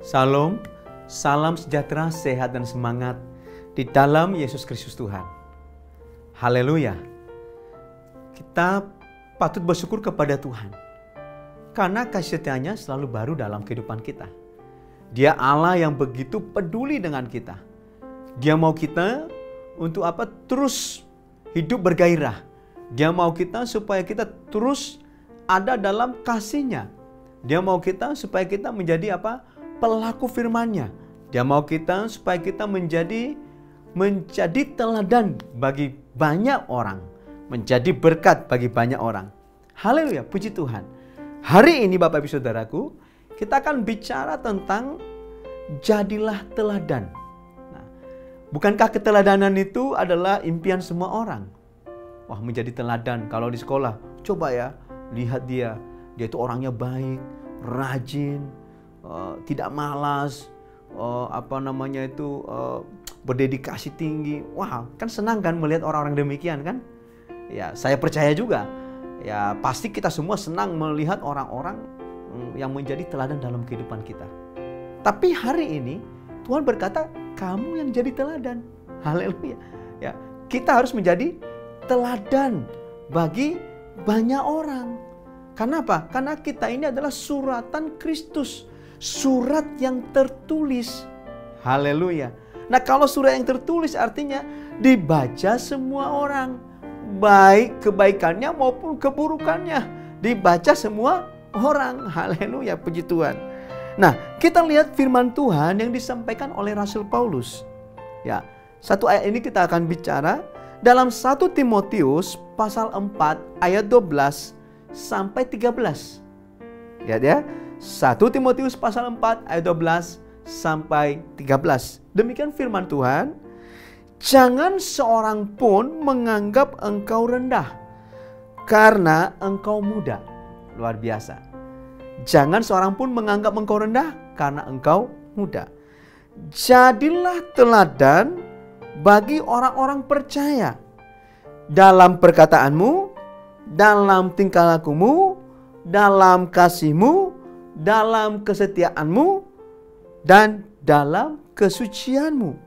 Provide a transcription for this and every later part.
Salam, salam sejahtera, sehat dan semangat di dalam Yesus Kristus Tuhan. Haleluya. Kita patut bersyukur kepada Tuhan karena kasih setianya selalu baru dalam kehidupan kita. Dia Allah yang begitu peduli dengan kita. Dia mau kita untuk terus hidup bergairah. Dia mau kita supaya kita terus ada dalam kasih-Nya. Dia mau kita supaya kita menjadi pelaku firman-Nya. Dia mau kita supaya kita menjadi teladan bagi banyak orang, menjadi berkat bagi banyak orang. Haleluya, puji Tuhan. Hari ini Bapak Ibu Saudaraku, kita akan bicara tentang jadilah teladan. Nah, bukankah keteladanan itu adalah impian semua orang? Wah, menjadi teladan. Kalau di sekolah, coba ya, lihat dia itu orangnya baik, rajin, tidak malas, berdedikasi tinggi. Wah, kan senang kan melihat orang-orang demikian kan? Ya, saya percaya juga. Ya, pasti kita semua senang melihat orang-orang yang menjadi teladan dalam kehidupan kita. Tapi hari ini Tuhan berkata, kamu yang jadi teladan. Haleluya. Ya, kita harus menjadi teladan bagi banyak orang. Kenapa? Karena kita ini adalah suratan Kristus. Surat yang tertulis. Haleluya. Nah, kalau surat yang tertulis artinya dibaca semua orang. Baik kebaikannya maupun keburukannya. Dibaca semua orang. Haleluya, puji Tuhan. Nah, kita lihat firman Tuhan yang disampaikan oleh Rasul Paulus. Ya, satu ayat ini kita akan bicara dalam 1 Timotius pasal 4 ayat 12 sampai 13. Lihat ya. 1 Timotius pasal 4 ayat 12 sampai 13. Demikian firman Tuhan. Jangan seorang pun menganggap engkau rendah karena engkau muda. Luar biasa. Jangan seorang pun menganggap engkau rendah karena engkau muda. Jadilah teladan bagi orang-orang percaya dalam perkataanmu, dalam tingkah lakumu, dalam kasihmu, dalam kesetiaanmu, dan dalam kesucianmu.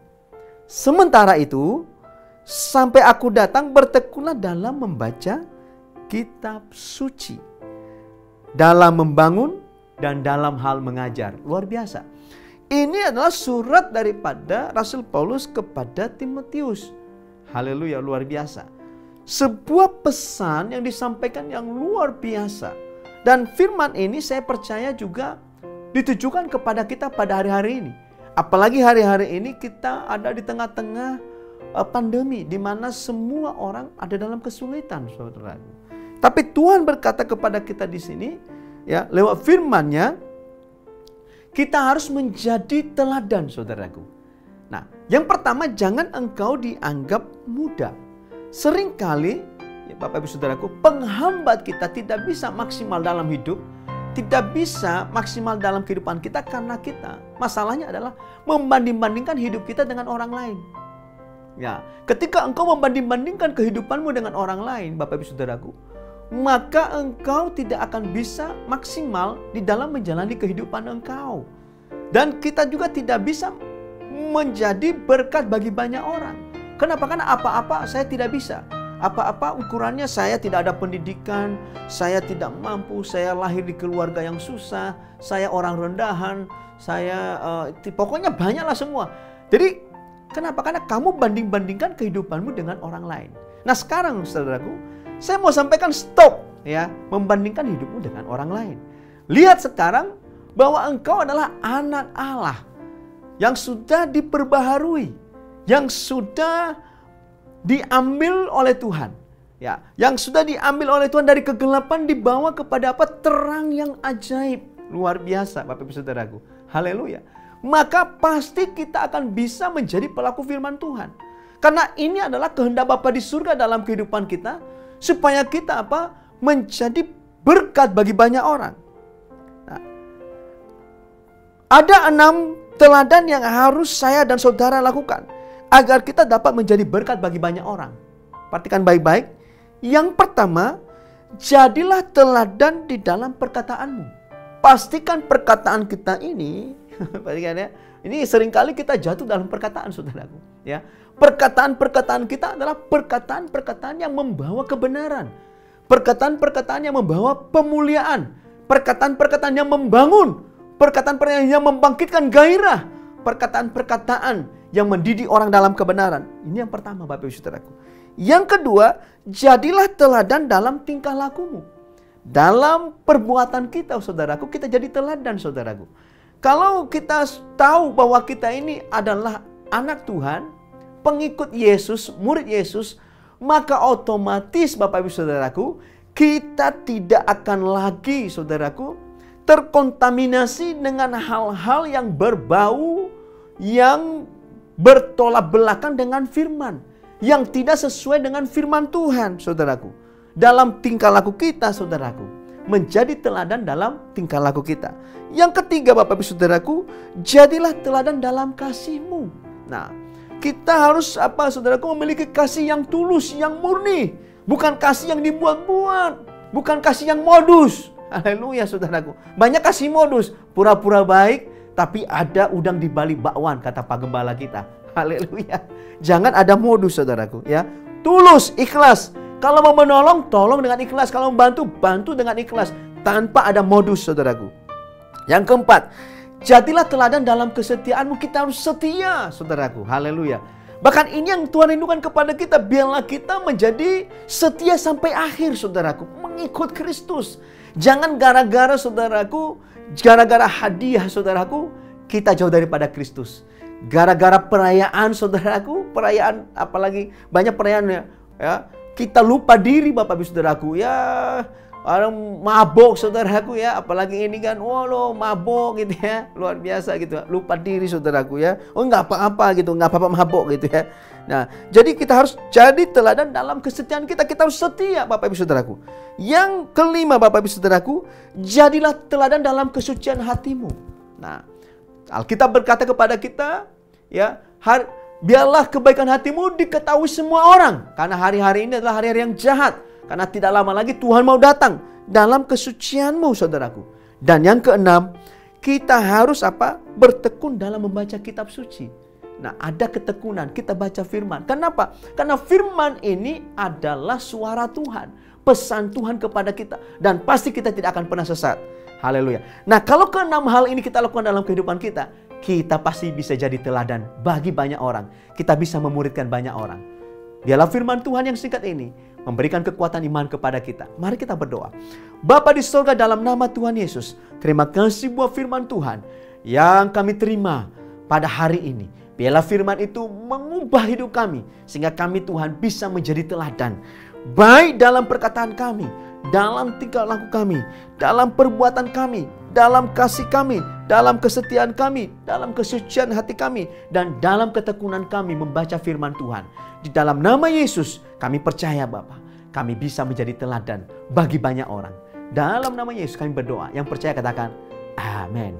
Sementara itu, sampai aku datang, bertekunlah dalam membaca kitab suci, dalam membangun, dan dalam hal mengajar. Luar biasa. Ini adalah surat daripada Rasul Paulus kepada Timotius. Haleluya, luar biasa. Sebuah pesan yang disampaikan yang luar biasa. Dan firman ini saya percaya juga ditujukan kepada kita pada hari-hari ini. Apalagi hari-hari ini kita ada di tengah-tengah pandemi, di mana semua orang ada dalam kesulitan, saudara. Tapi Tuhan berkata kepada kita di sini, ya, lewat firman-Nya, kita harus menjadi teladan, saudaraku. Nah, yang pertama, jangan engkau dianggap muda. Seringkali, ya Bapak Ibu Saudaraku, penghambat kita tidak bisa maksimal dalam hidup, tidak bisa maksimal dalam kehidupan kita karena kita, masalahnya adalah membanding-bandingkan hidup kita dengan orang lain. Ya, ketika engkau membanding-bandingkan kehidupanmu dengan orang lain, Bapak Ibu Saudaraku, maka engkau tidak akan bisa maksimal di dalam menjalani kehidupan engkau. Dan kita juga tidak bisa menjadi berkat bagi banyak orang. Kenapa? Karena apa-apa saya tidak bisa. Apa-apa ukurannya saya tidak ada pendidikan, saya tidak mampu, saya lahir di keluarga yang susah, saya orang rendahan, saya pokoknya banyaklah semua. Jadi kenapa? Karena kamu banding-bandingkan kehidupanmu dengan orang lain. Nah, sekarang saudaraku, saya mau sampaikan stop ya, membandingkan hidupmu dengan orang lain. Lihat sekarang bahwa engkau adalah anak Allah yang sudah diperbaharui, yang sudah diambil oleh Tuhan. Ya, yang sudah diambil oleh Tuhan dari kegelapan dibawa kepada terang yang ajaib. Luar biasa Bapak Ibu Saudaraku. Haleluya. Maka pasti kita akan bisa menjadi pelaku firman Tuhan. Karena ini adalah kehendak Bapa di surga dalam kehidupan kita, supaya kita menjadi berkat bagi banyak orang. Nah, ada 6 teladan yang harus saya dan saudara lakukan agar kita dapat menjadi berkat bagi banyak orang. Perhatikan baik-baik. Yang pertama, jadilah teladan di dalam perkataanmu. Pastikan perkataan kita ini Perhatikan ya. Ini seringkali kita jatuh dalam perkataan, saudaraku. Ya, perkataan-perkataan kita adalah perkataan-perkataan yang membawa kebenaran. Perkataan-perkataan yang membawa pemuliaan. Perkataan-perkataan yang membangun. Perkataan-perkataan yang membangkitkan gairah. Perkataan-perkataan yang mendidik orang dalam kebenaran. Ini yang pertama, Bapak Ibu Saudaraku. Yang kedua, jadilah teladan dalam tingkah lakumu. Dalam perbuatan kita, saudaraku, kita jadi teladan, saudaraku. Kalau kita tahu bahwa kita ini adalah anak Tuhan, pengikut Yesus, murid Yesus, maka otomatis, Bapak Ibu Saudaraku, kita tidak akan lagi, saudaraku, terkontaminasi dengan hal-hal yang berbau, yang bertolak belakang dengan firman, yang tidak sesuai dengan firman Tuhan, saudaraku. Dalam tingkah laku kita, saudaraku, menjadi teladan dalam tingkah laku kita. Yang ketiga, Bapak Ibu Saudaraku, jadilah teladan dalam kasihmu. Nah, kita harus saudaraku, memiliki kasih yang tulus, yang murni, bukan kasih yang dibuat-buat, bukan kasih yang modus. Haleluya, saudaraku. Banyak kasih modus, pura-pura baik, tapi ada udang di balik bakwan, kata Pak Gembala kita. Haleluya. Jangan ada modus, saudaraku, ya. Tulus, ikhlas. Kalau mau menolong, tolong dengan ikhlas. Kalau membantu, bantu dengan ikhlas, tanpa ada modus, saudaraku. Yang keempat, jadilah teladan dalam kesetiaanmu. Kita harus setia, saudaraku. Haleluya. Bahkan ini yang Tuhan rindukan kepada kita. Biarlah kita menjadi setia sampai akhir, saudaraku. Mengikut Kristus. Jangan gara-gara, saudaraku, gara-gara hadiah, saudaraku, kita jauh daripada Kristus. Gara-gara perayaan, saudaraku, perayaan, apalagi banyak perayaan, ya, kita lupa diri, Bapak Ibu Saudaraku, ya. Orang mabok, saudaraku, ya, apalagi ini kan, lo mabok gitu ya, luar biasa gitu, lupa diri, saudaraku, ya. Oh, nggak apa-apa gitu, nggak apa-apa mabok gitu ya. Nah, jadi kita harus jadi teladan dalam kesetiaan kita. Kita harus setia, Bapak Ibu Saudaraku. Yang kelima, Bapak Ibu Saudaraku, jadilah teladan dalam kesucian hatimu. Nah, Alkitab berkata kepada kita, ya, biarlah kebaikan hatimu diketahui semua orang, karena hari-hari ini adalah hari-hari yang jahat. Karena tidak lama lagi Tuhan mau datang. Dalam kesucianmu, saudaraku. Dan yang keenam, kita harus bertekun dalam membaca kitab suci. Nah, ada ketekunan, kita baca firman. Kenapa? Karena firman ini adalah suara Tuhan, pesan Tuhan kepada kita, dan pasti kita tidak akan pernah sesat. Haleluya. Nah, kalau keenam hal ini kita lakukan dalam kehidupan kita, kita pasti bisa jadi teladan bagi banyak orang. Kita bisa memuridkan banyak orang. Biarlah firman Tuhan yang singkat ini memberikan kekuatan iman kepada kita. Mari kita berdoa. Bapa di surga, dalam nama Tuhan Yesus, terima kasih buat firman Tuhan yang kami terima pada hari ini. Biarlah firman itu mengubah hidup kami, sehingga kami, Tuhan, bisa menjadi teladan. Baik dalam perkataan kami, dalam tingkah laku kami, dalam perbuatan kami, dalam kasih kami, dalam kesetiaan kami, dalam kesucian hati kami, dan dalam ketekunan kami membaca firman Tuhan. Di dalam nama Yesus, kami percaya, Bapa, kami bisa menjadi teladan bagi banyak orang. Dalam nama Yesus kami berdoa. Yang percaya katakan, amin.